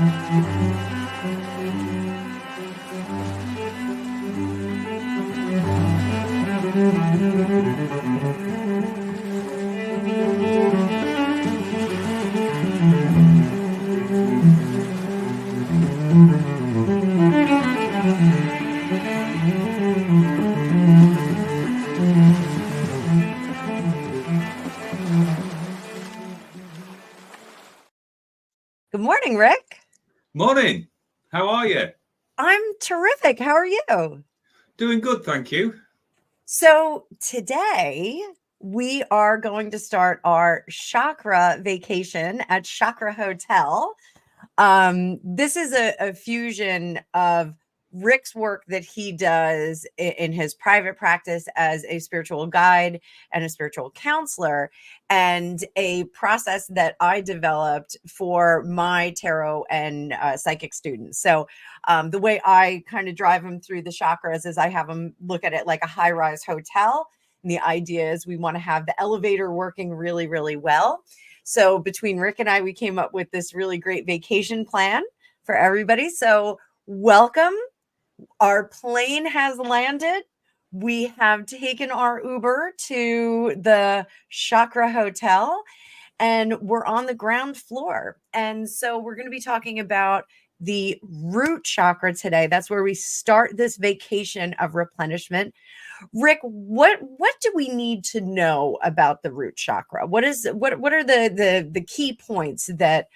Good morning, Rick. Morning. How are you? I'm terrific. How are you? Doing good, thank you. So today we are going to start our chakra vacation at Chakra Hotel. This is a fusion of Rick's work that he does in his private practice as a spiritual guide and a spiritual counselor, and a process that I developed for my tarot and psychic students. So the way I kind of drive them through the chakras is I have them look at it like a high-rise hotel. And the idea is we want to have the elevator working really, really well. So between Rick and I, we came up with this really great vacation plan for everybody. So welcome. Our plane has landed. We have taken our Uber to the Chakra Hotel, and we're on the ground floor. And so we're going to be talking about the root chakra today. That's where we start this vacation of replenishment. Rick, what do we need to know about the root chakra? What are the key points that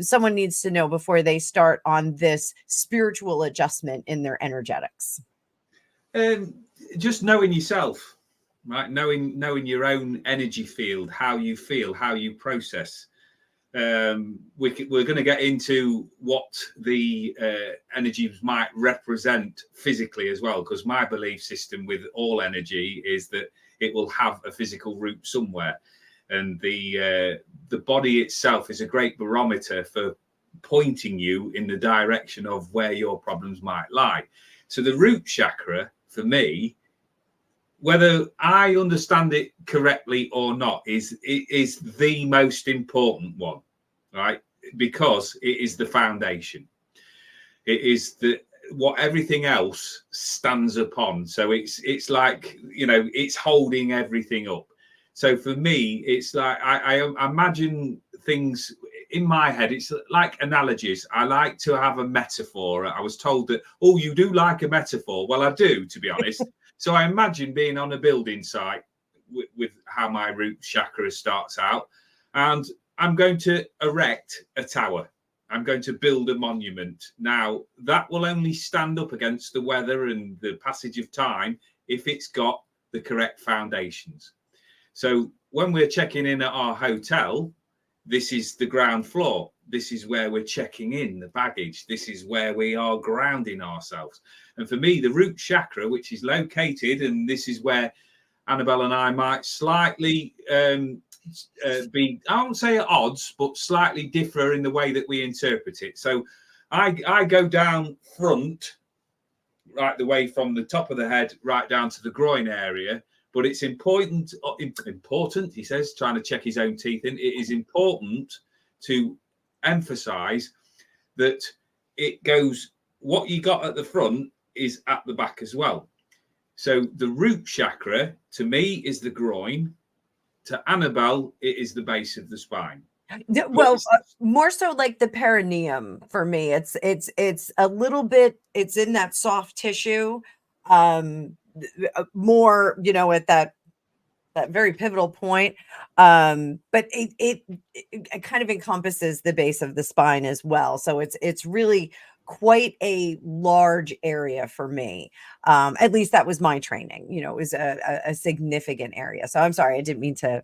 someone needs to know before they start on this spiritual adjustment in their energetics? Just knowing yourself, right? Knowing your own energy field, how you feel, how you process. We're going to get into what the energies might represent physically as well, because my belief system with all energy is that it will have a physical root somewhere, and the body itself is a great barometer for pointing you in the direction of where your problems might lie. So the root chakra, for me, whether I understand it correctly or not, is the most important one, right? Because it is the foundation. It is what everything else stands upon. So it's like, it's holding everything up. So for me, it's like I imagine things in my head. It's like analogies. I like to have a metaphor. I was told that, oh, you do like a metaphor. Well, I do, to be honest. So I imagine being on a building site with how my root chakra starts out, and I'm going to erect a tower. I'm going to build a monument. Now, that will only stand up against the weather and the passage of time if it's got the correct foundations. So when we're checking in at our hotel, this is the ground floor. This is where we're checking in the baggage. This is where we are grounding ourselves. And for me, the root chakra, which is located, and this is where Annabelle and I might slightly be, I won't say at odds, but slightly differ in the way that we interpret it. So I go down front, right the way from the top of the head right down to the groin area. But it's important, he says, trying to check his own teeth in. It is important to emphasize that it goes, what you got at the front is at the back as well. So the root chakra, to me, is the groin. To Annabelle, it is the base of the spine. Well, more so like the perineum for me. It's a little bit, it's in that soft tissue. More, at that very pivotal point. But it kind of encompasses the base of the spine as well. So it's really quite a large area for me. At least that was my training. It was a significant area. So I'm sorry, I didn't mean to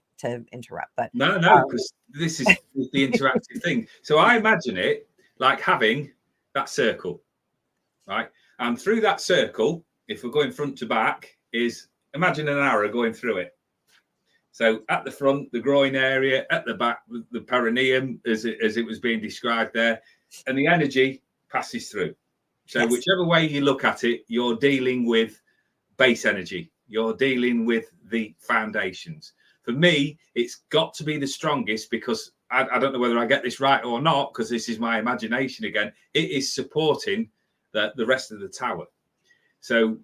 interrupt. But no, because this is the interactive thing. So I imagine it like having that circle, right? And through that circle, if we're going front to back, is imagine an arrow going through it. So at the front, the groin area, at the back, the perineum, as it was being described there, and the energy passes through. So yes. Whichever way you look at it, you're dealing with base energy. You're dealing with the foundations. For me, it's got to be the strongest because I don't know whether I get this right or not, because this is my imagination again. It is supporting the rest of the tower. So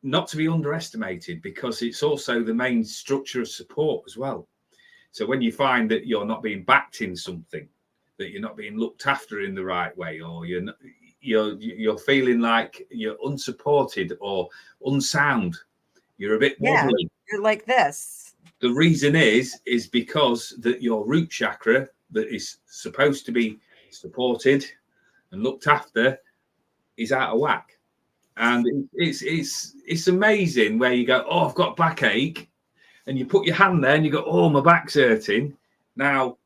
not to be underestimated, because it's also the main structure of support as well. So when you find that you're not being backed in something, that you're not being looked after in the right way, or you're feeling like you're unsupported or unsound, you're a bit Yeah, wobbly. you're like this. The reason is because that your root chakra, that is supposed to be supported and looked after, is out of whack. And it's amazing where you go, oh, I've got backache, and you put your hand there and you go, oh, my back's hurting. Now,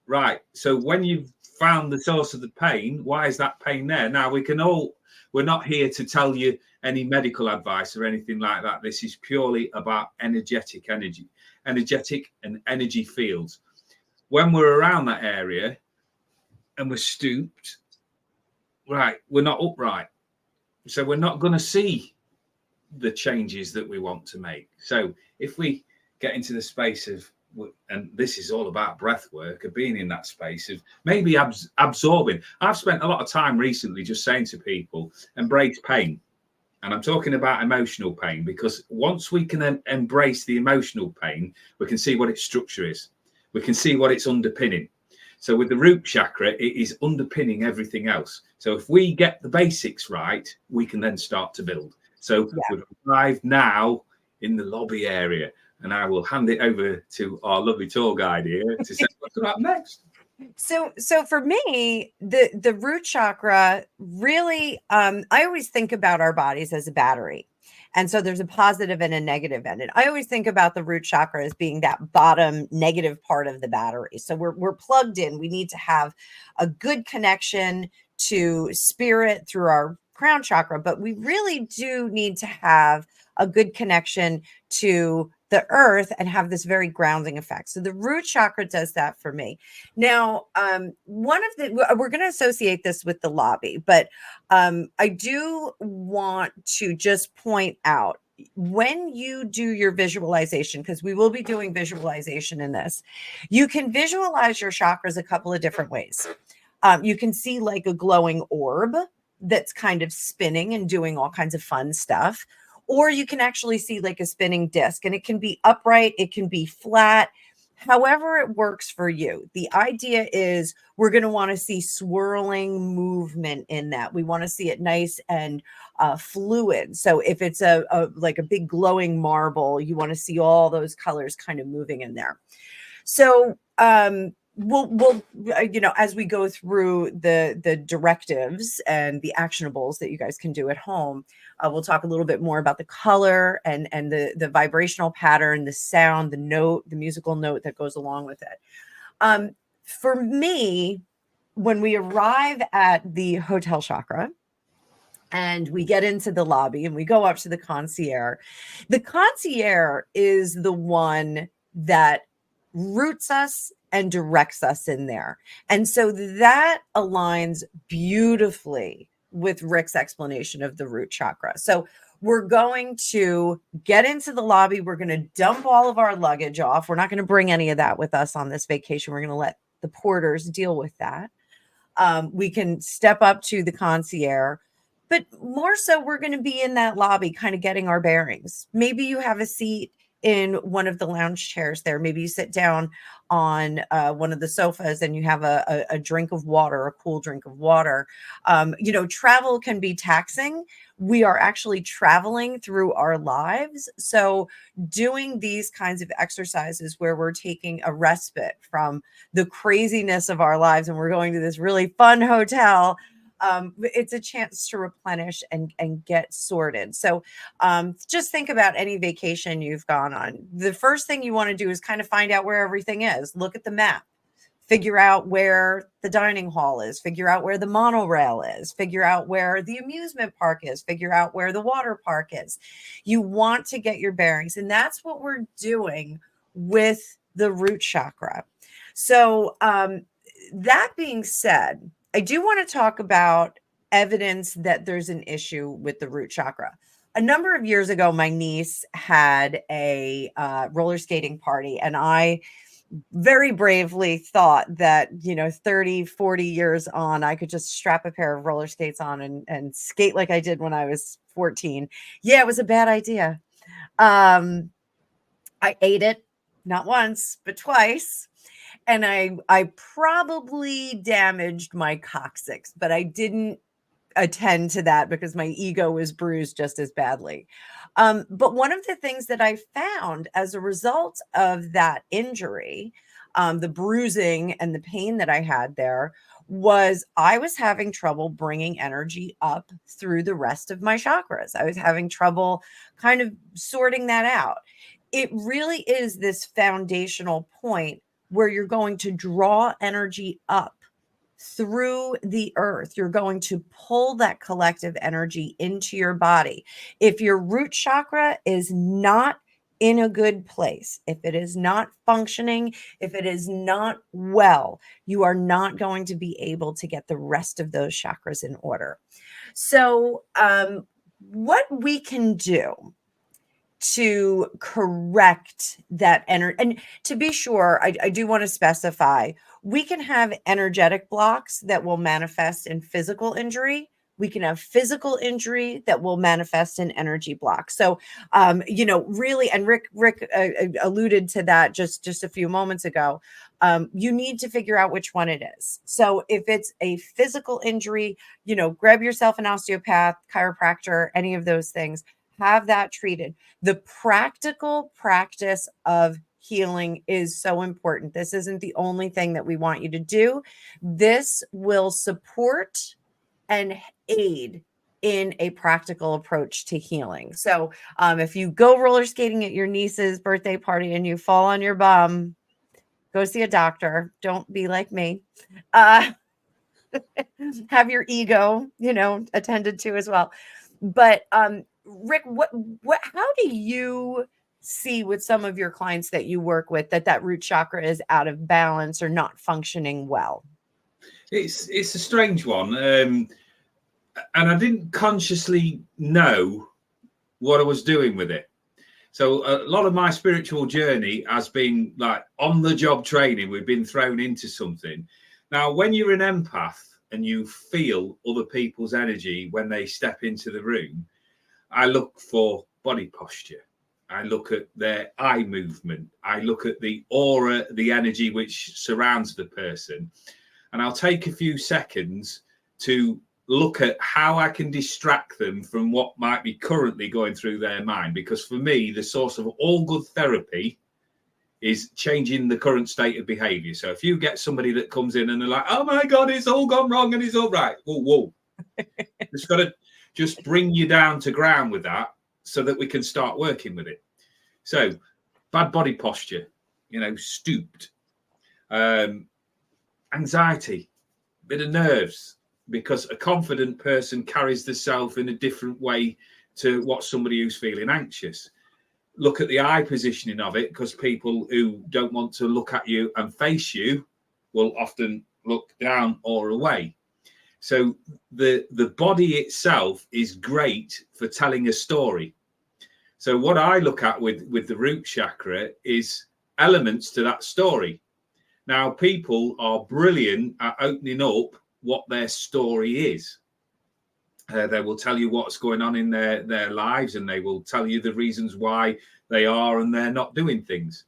right. So when you've found the source of the pain, why is that pain there? Now, we're not here to tell you any medical advice or anything like that. This is purely about energetic and energy fields. When we're around that area and we're stooped, right, we're not upright. So we're not going to see the changes that we want to make. So if we get into the space of, and this is all about breath work, of being in that space of maybe absorbing. I've spent a lot of time recently just saying to people, embrace pain. And I'm talking about emotional pain, because once we can embrace the emotional pain, we can see what its structure is. We can see what it's underpinning. So with the root chakra, it is underpinning everything else. So if we get the basics right, we can then start to build. So we've arrived now in the lobby area, and I will hand it over to our lovely tour guide here to say what's up next. So for me, the root chakra really, I always think about our bodies as a battery. And so there's a positive and a negative end. And I always think about the root chakra as being that bottom negative part of the battery. So we're plugged in. We need to have a good connection to spirit through our crown chakra, but we really do need to have a good connection to the earth and have this very grounding effect. So the root chakra does that for me. Now, we're going to associate this with the lobby, but I do want to just point out, when you do your visualization, because we will be doing visualization in this, you can visualize your chakras a couple of different ways. You can see like a glowing orb that's kind of spinning and doing all kinds of fun stuff. Or you can actually see like a spinning disc, and it can be upright, it can be flat, however it works for you. The idea is we're going to want to see swirling movement in that. We want to see it nice and fluid. So if it's like a big glowing marble, you want to see all those colors kind of moving in there. So we'll as we go through the directives and the actionables that you guys can do at home, we'll talk a little bit more about the color and the vibrational pattern, the sound, the note, the musical note that goes along with it. For me, when we arrive at the hotel chakra and we get into the lobby and we go up to the concierge is the one that roots us and directs us in there. And so that aligns beautifully with Rick's explanation of the root chakra. So we're going to get into the lobby. We're going to dump all of our luggage off. We're not going to bring any of that with us on this vacation. We're going to let the porters deal with that. We can step up to the concierge, but more so we're going to be in that lobby kind of getting our bearings. Maybe you have a seat in one of the lounge chairs there. Maybe you sit down on one of the sofas and you have a drink of water, a cool drink of water. Travel can be taxing. We are actually traveling through our lives. So doing these kinds of exercises where we're taking a respite from the craziness of our lives and we're going to this really fun hotel, it's a chance to replenish and get sorted. So just think about any vacation you've gone on. The first thing you want to do is kind of find out where everything is. Look at the map. Figure out where the dining hall is. Figure out where the monorail is. Figure out where the amusement park is. Figure out where the water park is. You want to get your bearings. And that's what we're doing with the root chakra. So that being said, I do want to talk about evidence that there's an issue with the root chakra. A number of years ago, my niece had a roller skating party, and I very bravely thought that, 30, 40 years on, I could just strap a pair of roller skates on and skate like I did when I was 14. Yeah, it was a bad idea. I ate it not once, but twice. And I probably damaged my coccyx, but I didn't attend to that because my ego was bruised just as badly. But one of the things that I found as a result of that injury, the bruising and the pain that I had there, was I was having trouble bringing energy up through the rest of my chakras. I was having trouble kind of sorting that out. It really is this foundational point where you're going to draw energy up through the earth. You're going to pull that collective energy into your body. If your root chakra is not in a good place, if it is not functioning, if it is not well, you are not going to be able to get the rest of those chakras in order. So, what we can do to correct that energy, and to be sure, I do want to specify, we can have energetic blocks that will manifest in physical injury. We can have physical injury that will manifest in energy blocks. So, really, and Rick alluded to that just a few moments ago. You need to figure out which one it is. So if it's a physical injury, grab yourself an osteopath, chiropractor, any of those things, have that treated. The practical practice of healing is so important. This isn't the only thing that we want you to do. This will support and aid in a practical approach to healing. So if you go roller skating at your niece's birthday party and you fall on your bum, go see a doctor. Don't be like me. Have your ego, attended to as well. But Rick, how do you see with some of your clients that you work with that root chakra is out of balance or not functioning well? It's a strange one. And I didn't consciously know what I was doing with it. So a lot of my spiritual journey has been like on the job training. We've been thrown into something. Now, when you're an empath and you feel other people's energy when they step into the room, I look for body posture. I look at their eye movement. I look at the aura, the energy which surrounds the person. And I'll take a few seconds to look at how I can distract them from what might be currently going through their mind. Because for me, the source of all good therapy is changing the current state of behavior. So if you get somebody that comes in and they're like, oh my God, it's all gone wrong and it's all right. Whoa. It's got to just bring you down to ground with that so that we can start working with it. So bad body posture, stooped, anxiety, bit of nerves, because a confident person carries the self in a different way to what somebody who's feeling anxious. Look at the eye positioning of it, because people who don't want to look at you and face you will often look down or away. So the body itself is great for telling a story. So what I look at with the root chakra is elements to that story. Now, people are brilliant at opening up what their story is. They will tell you what's going on in their lives, and they will tell you the reasons why they are and they're not doing things.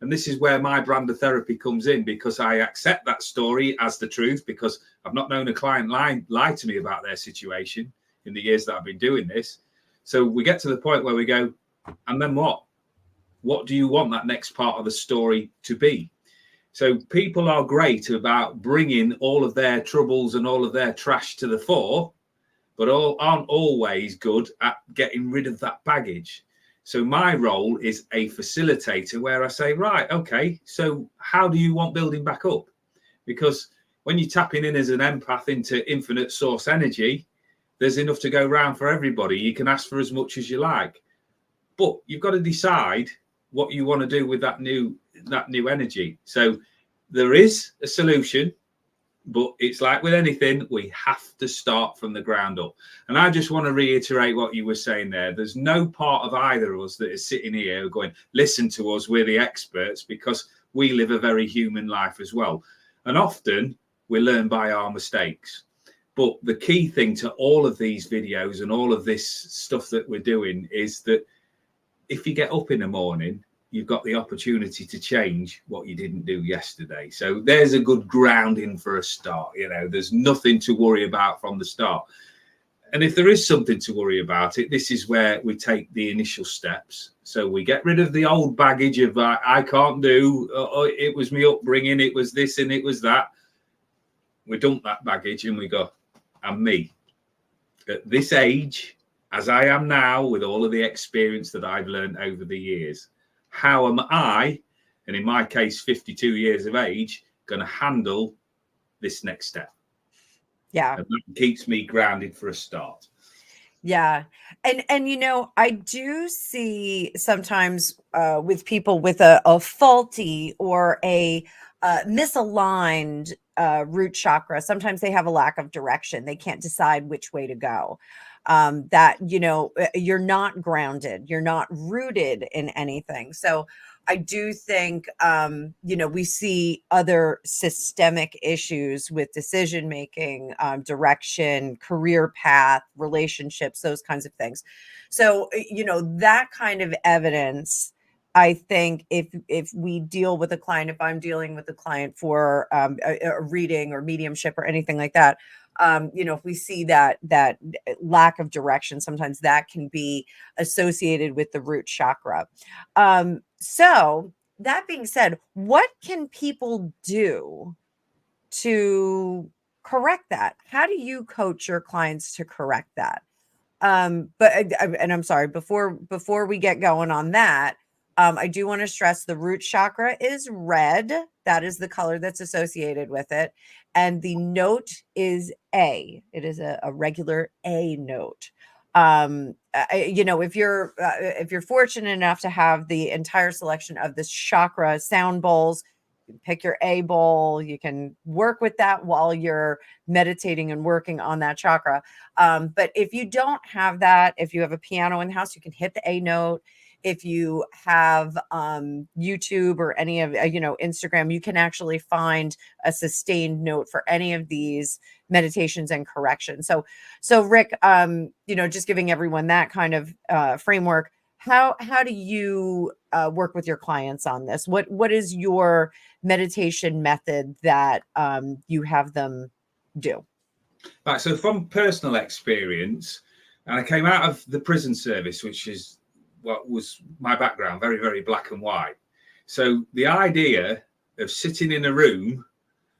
And this is where my brand of therapy comes in, because I accept that story as the truth, because I've not known a client lie to me about their situation in the years that I've been doing this. So we get to the point where we go, and then what? What do you want that next part of the story to be? So people are great about bringing all of their troubles and all of their trash to the fore, but aren't always good at getting rid of that baggage. So my role is a facilitator, where I say, right, okay, so how do you want building back up? Because when you're tapping in as an empath into infinite source energy, there's enough to go around for everybody. You can ask for as much as you like, but you've got to decide what you want to do with that new energy. So there is a solution, but it's like with anything, we have to start from the ground up. And I just want to reiterate what you were saying there. There's no part of either of us that is sitting here going, listen to us, we're the experts, because we live a very human life as well. And often we learn by our mistakes. But the key thing to all of these videos and all of this stuff that we're doing is that if you get up in the morning, you've got the opportunity to change what you didn't do yesterday. So there's a good grounding for a start. You know, there's nothing to worry about from the start. And if there is something to worry about it, this is where we take the initial steps. So we get rid of the old baggage of I can't do, it was me upbringing, it was this and it was that. We dump that baggage and we go, I'm me. At this age, as I am now, with all of the experience that I've learned over the years, how am I, and in my case, 52 years of age, going to handle this next step? Yeah. And that keeps me grounded for a start. Yeah. And you know, I do see sometimes with people with a faulty or a misaligned root chakra, sometimes they have a lack of direction. They can't decide which way to go. That, you know, you're not grounded, you're not rooted in anything. So I do think, you know, we see other systemic issues with decision making, direction, career path, relationships, those kinds of things. So, you know, that kind of evidence, I think if we deal with a client, if I'm dealing with a client for a reading or mediumship or anything like that, you know, if we see that lack of direction, sometimes that can be associated with the root chakra. So that being said, what can people do to correct that? How do you coach your clients to correct that? And I'm sorry, before we get going on that, I do want to stress the root chakra is red. That is the color that's associated with it. And the note is A. It is a regular A note. You know, if you're fortunate enough to have the entire selection of this chakra sound bowls, pick your A bowl. You can work with that while you're meditating and working on that chakra. But if you don't have that, if you have a piano in the house, you can hit the A note. If you have YouTube or any of, you know, Instagram, you can actually find a sustained note for any of these meditations and corrections. So Rick, you know, just giving everyone that kind of framework, how do you work with your clients on this? What is your meditation method that you have them do? Right. So from personal experience, and I came out of the prison service, which is what was my background, very, very black and white. So the idea of sitting in a room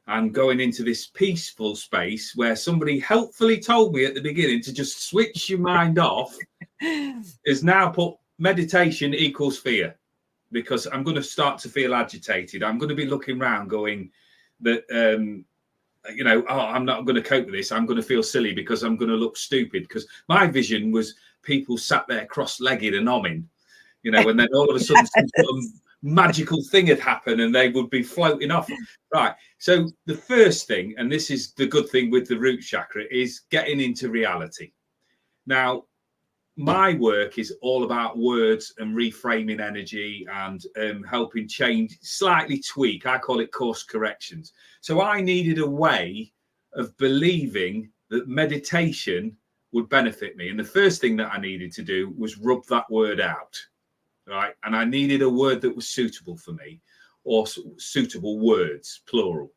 and going into this peaceful space where somebody helpfully told me at the beginning to just switch your mind off is now put meditation equals fear, because I'm going to start to feel agitated. I'm going to be looking around going that, you know, oh, I'm not going to cope with this. I'm going to feel silly because I'm going to look stupid, because my vision was people sat there cross-legged and humming, you know, and then all of a sudden some sort of magical thing had happened and they would be floating off. Right. So the first thing, and this is the good thing with the root chakra, is getting into reality. Now, my work is all about words and reframing energy and helping change, slightly tweak. I call it course corrections. So I needed a way of believing that meditation would benefit me. And the first thing that I needed to do was rub that word out, right? And I needed a word that was suitable for me, or suitable words, plural.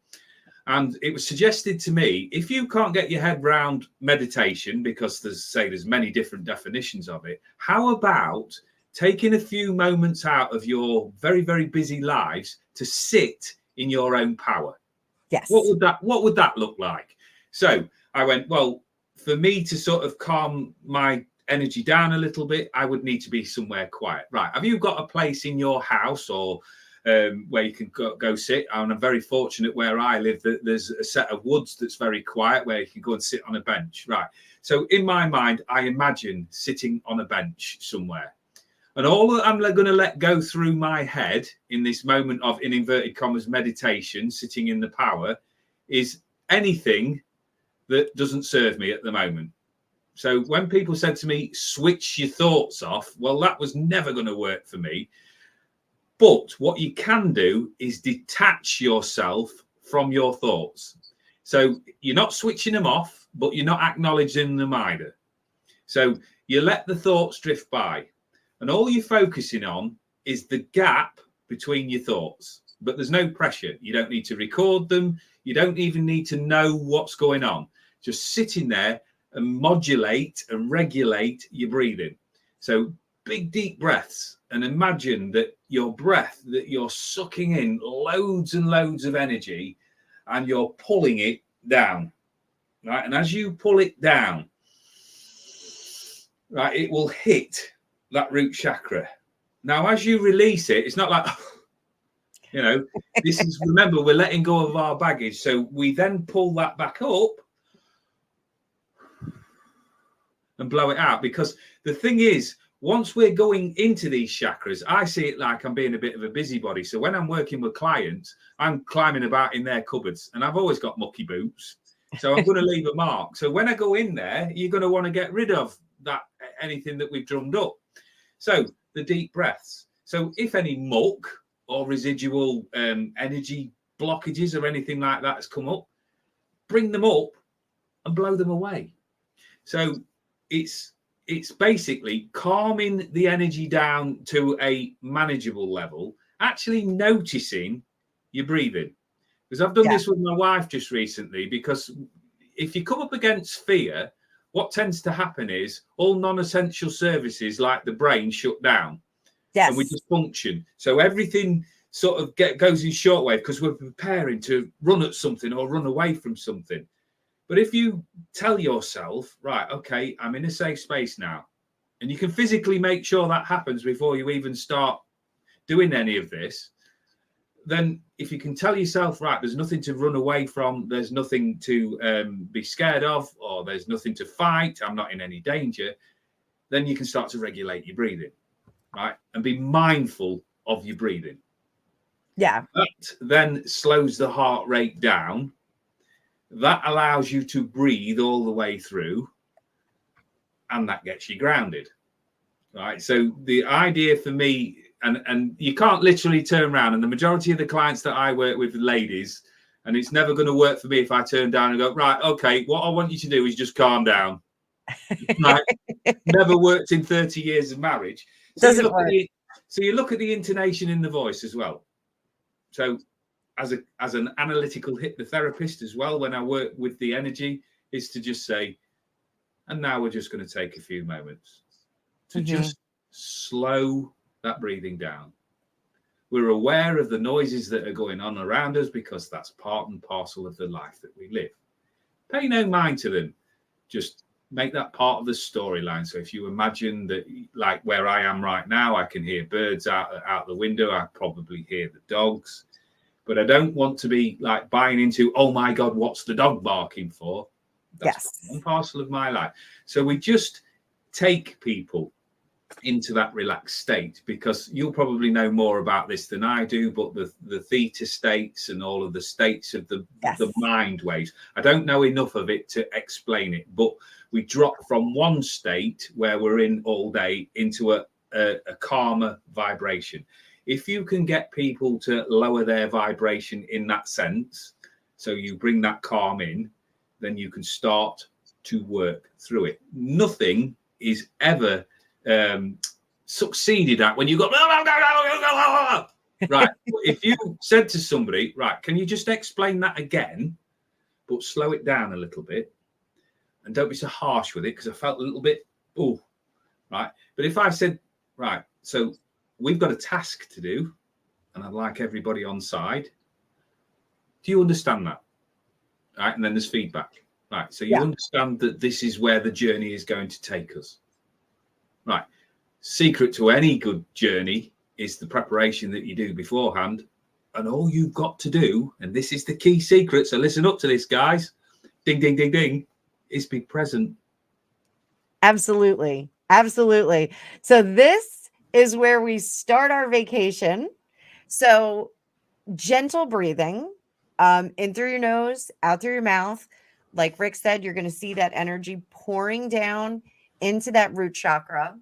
And it was suggested to me, if you can't get your head around meditation, because there's many different definitions of it, how about taking a few moments out of your very, very busy lives to sit in your own power? Yes. What would that look like? So I went, well, for me to sort of calm my energy down a little bit, I would need to be somewhere quiet. Right. Have you got a place in your house or where you can go sit? And I'm very fortunate where I live that there's a set of woods that's very quiet where you can go and sit on a bench. Right. So in my mind, I imagine sitting on a bench somewhere. And all that I'm going to let go through my head in this moment of, in inverted commas, meditation, sitting in the power, is anything that doesn't serve me at the moment. So when people said to me, switch your thoughts off, well, that was never going to work for me. But what you can do is detach yourself from your thoughts. So you're not switching them off, but you're not acknowledging them either. So you let the thoughts drift by, and all you're focusing on is the gap between your thoughts. But there's no pressure. You don't need to record them. You don't even need to know what's going on. Just sitting there and modulate and regulate your breathing. So big, deep breaths, and imagine that your breath, that you're sucking in loads and loads of energy and you're pulling it down, right? And as you pull it down, right, it will hit that root chakra. Now, as you release it, it's not like, you know, this is, remember, we're letting go of our baggage. So we then pull that back up and blow it out. Because the thing is, once we're going into these chakras, I see it like I'm being a bit of a busybody. So when I'm working with clients, I'm climbing about in their cupboards, and I've always got mucky boots. So I'm going to leave a mark. So when I go in there, you're going to want to get rid of that, anything that we've drummed up. So the deep breaths. So if any muck or residual energy blockages or anything like that has come up, bring them up and blow them away. So it's basically calming the energy down to a manageable level, actually noticing your breathing. Because I've done this with my wife just recently, because if you come up against fear, what tends to happen is all non-essential services like the brain shut down. Yes. And we just function. So everything sort of goes in shortwave because we're preparing to run at something or run away from something. But if you tell yourself, right, okay, I'm in a safe space now, and you can physically make sure that happens before you even start doing any of this, then if you can tell yourself, right, there's nothing to run away from, there's nothing to be scared of, or there's nothing to fight, I'm not in any danger, then you can start to regulate your breathing, right? And be mindful of your breathing. Yeah. That then slows the heart rate down. That allows you to breathe all the way through, and that gets you grounded, right? So the idea for me, and you can't literally turn around, and the majority of the clients that I work with, ladies, and it's never going to work for me if I turn down and go, right, okay, what I want you to do is just calm down. Right? Never worked in 30 years of marriage. So Doesn't work. You look at the intonation in the voice as well. So as an analytical hypnotherapist as well, when I work with the energy, is to just say, and now we're just going to take a few moments to just slow that breathing down. We're aware of the noises that are going on around us because that's part and parcel of the life that we live. Pay no mind to them. Just make that part of the storyline. So if you imagine that, like where I am right now, I can hear birds out the window. I probably hear the dogs. But I don't want to be like buying into, oh my God, what's the dog barking for? That's one parcel of my life. So we just take people into that relaxed state, because you'll probably know more about this than I do, but the theta states and all of the states of the mind waves, I don't know enough of it to explain it, but we drop from one state where we're in all day into a calmer vibration. If you can get people to lower their vibration in that sense, so you bring that calm in, then you can start to work through it. Nothing is ever succeeded at when you go, right. If you said to somebody, right, can you just explain that again, but slow it down a little bit, and don't be so harsh with it, because I felt a little bit, right. But if I said, right, so we've got a task to do, and I'd like everybody on side. Do you understand that? Right, and then there's feedback. Right, so you understand that this is where the journey is going to take us. Right. Secret to any good journey is the preparation that you do beforehand. And all you've got to do, and this is the key secret, so listen up to this, guys. Ding, ding, ding, ding, is be present. Absolutely. Absolutely. So this is where we start our vacation. So gentle breathing, in through your nose, out through your mouth. Like Rick said, you're going to see that energy pouring down into that root chakra.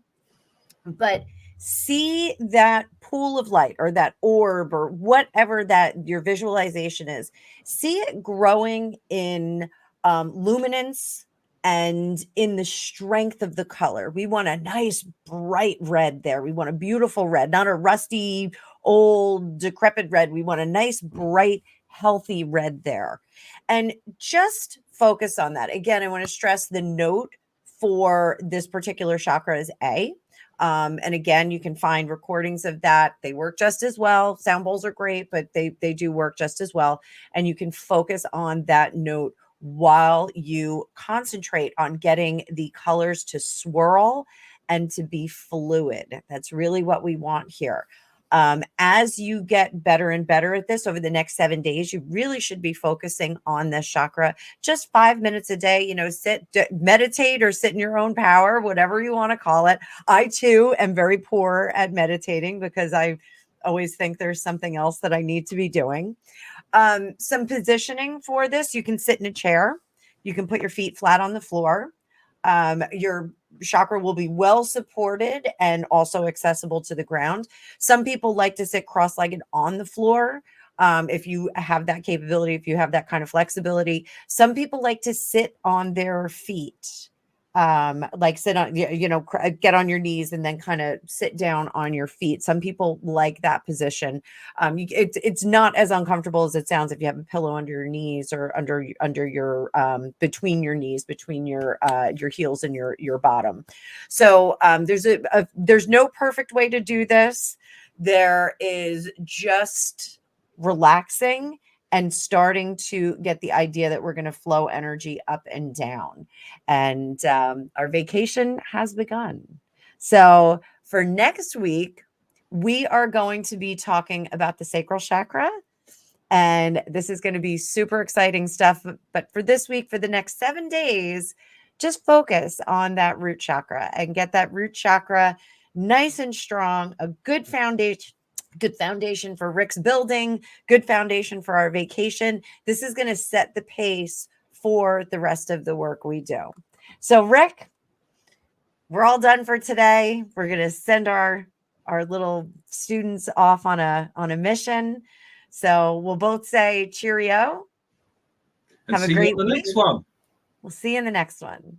But see that pool of light or that orb or whatever that your visualization is, see it growing in luminance and in the strength of the color. We want a nice bright red there. We want a beautiful red, not a rusty, old, decrepit red. We want a nice, bright, healthy red there. And just focus on that. Again, I want to stress the note for this particular chakra is A. And again, you can find recordings of that. They work just as well. Sound bowls are great, but they do work just as well. And you can focus on that note while you concentrate on getting the colors to swirl and to be fluid. That's really what we want here. As you get better and better at this over the next 7 days, you really should be focusing on this chakra just 5 minutes a day. You know, meditate or sit in your own power, whatever you want to call it. I too am very poor at meditating because I always think there's something else that I need to be doing. Some positioning for this: you can sit in a chair, you can put your feet flat on the floor. Your chakra will be well supported and also accessible to the ground. Some people like to sit cross-legged on the floor. If you have that capability, if you have that kind of flexibility. Some people like to sit on their feet, like sit on, get on your knees and then kind of sit down on your feet. Some people like that position. It's not as uncomfortable as it sounds if you have a pillow under your knees or under your between your knees, between your heels and your bottom. So there's no perfect way to do this. There is just relaxing and starting to get the idea that we're going to flow energy up and down. And our vacation has begun. So for next week, we are going to be talking about the sacral chakra. And this is going to be super exciting stuff. But for this week, for the next 7 days, just focus on that root chakra and get that root chakra nice and strong, a good foundation. Good foundation for Rick's building, good foundation for our vacation. This is going to set the pace for the rest of the work we do. So, Rick, we're all done for today. We're going to send our little students off on a mission. So we'll both say cheerio. And Have a see great you on the week. next one. We'll see you in the next one.